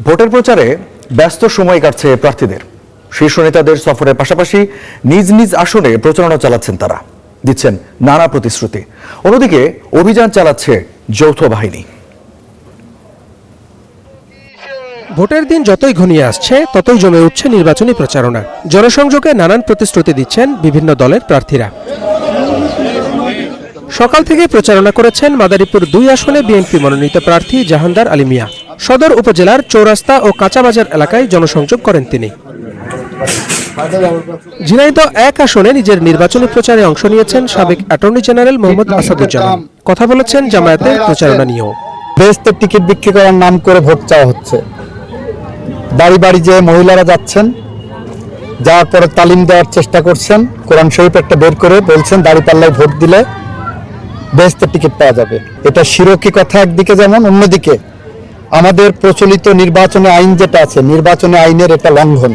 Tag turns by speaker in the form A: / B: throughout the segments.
A: ভোটের প্রচারে ব্যস্ত সময় কাটছে প্রার্থীদের। শীর্ষ নেতাদের সফরের পাশাপাশি নিজ নিজ আসনে প্রচারণা চালাচ্ছেন তারা, দিচ্ছেন নানা প্রতিশ্রুতি। অন্যদিকে অভিযান চালাচ্ছে যৌথ বাহিনী।
B: ভোটের দিন যতই ঘনিয়ে আসছে ততই জমে উঠছে নির্বাচনী প্রচারণা। জনসংযোগে নানান প্রতিশ্রুতি দিচ্ছেন বিভিন্ন দলের প্রার্থীরা। সকাল থেকে প্রচারণা করেছেন মাদারীপুর ২ আসনে বিএনপি মনোনীত প্রার্থী জাহানদার আলী মিয়া। সদর উপজেলার চৌরাস্তা ও কাঁচাবাজার এলাকায় জনসংযোগ করেন তিনি। ঝিনাইদহ ১ আসনে নিজের নির্বাচনী প্রচারে অংশ নিয়েছেন সাবেক অ্যাটর্নি জেনারেল মোহাম্মদ আসাদুজ্জামান। কথা বলেছেন জামায়াতের প্রচারণা নিয়েও।
C: বেহেশতের টিকিট বিক্রি করার নাম করে ভোট চাওয়া হচ্ছে। বাড়ি বাড়ি যে মহিলারা যাচ্ছেন, যাওয়ার পরে তালিম দেওয়ার চেষ্টা করছেন, কোরআন শরীফ একটা বের করে বলছেন দাঁড়িপাল্লায় ভোট দিলে বেহেশতের টিকিট পাওয়া যাবে। এটা শিরকি কথা একদিকে, যেমন অন্যদিকে আমাদের প্রচলিত নির্বাচনী আইন যেটা আছে, নির্বাচনী আইনের এটা লঙ্ঘন।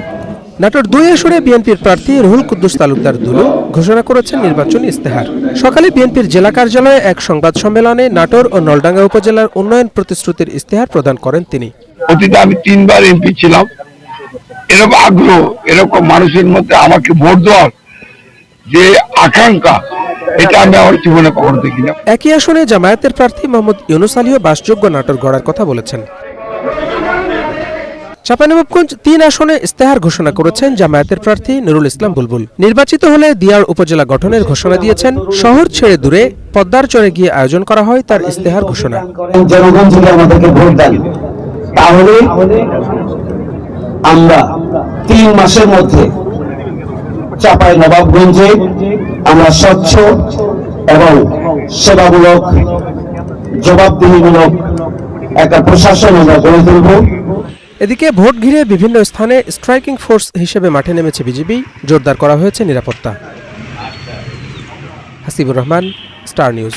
B: নাটোর ২ আসনে বিএনপির প্রার্থী রুহুল কুদ্দুস তালুকদার দুলু ঘোষণা করেছেন নির্বাচনী ইস্তেহার। সকালে বিএনপির জেলা কার্যালয়ে এক সংবাদ সম্মেলনে নাটোর ও নলডাঙ্গা উপজেলার উন্নয়ন প্রতিশ্রুতির ইস্তেহার প্রদান করেন তিনি।
D: অতীতে আমি ৩ বার এমপি ছিলাম। এরকম আগ্রহ, এরকম মানুষের মধ্যে আমাকে ভোট দেওয়ার যে আকাঙ্ক্ষা, এটা আমি আমার জীবনে কখনো দেখি না।
B: একই আসনে জামায়াতের প্রার্থী মোহাম্মদ ইউনুস আলীও বাসযোগ্য নাটোর গড়ার কথা বলেছেন। চাঁপাইনবাবগঞ্জ ৩ আসনে ইস্তেহার ঘোষণা করেছেন জামায়াতের প্রার্থী নুরুল ইসলাম বুলবুল। নির্বাচিত হলে দিয়ার উপজেলা গঠনের ঘোষণা দিয়েছেন। শহর ছেড়ে দূরে পদ্মার চরে গিয়ে আয়োজন করা হয় তার ইস্তেহার ঘোষণা।
E: জনগণ যদি আমাদেরকে ভোট দেন, তাহলে আমরা ৩ মাসের মধ্যে চাঁপাইনবাবগঞ্জে আমরা স্বচ্ছ এবং সেবামূলক, জবাবদিহিমূলক একটা প্রশাসন আমরা গড়ে তুলব।
B: এদিকে ভোট ঘিরে বিভিন্ন স্থানে স্ট্রাইকিং ফোর্স হিসেবে মাঠে নেমেছে বিজিবি। জোরদার করা হয়েছে নিরাপত্তা। Hasibur Rahman, star news.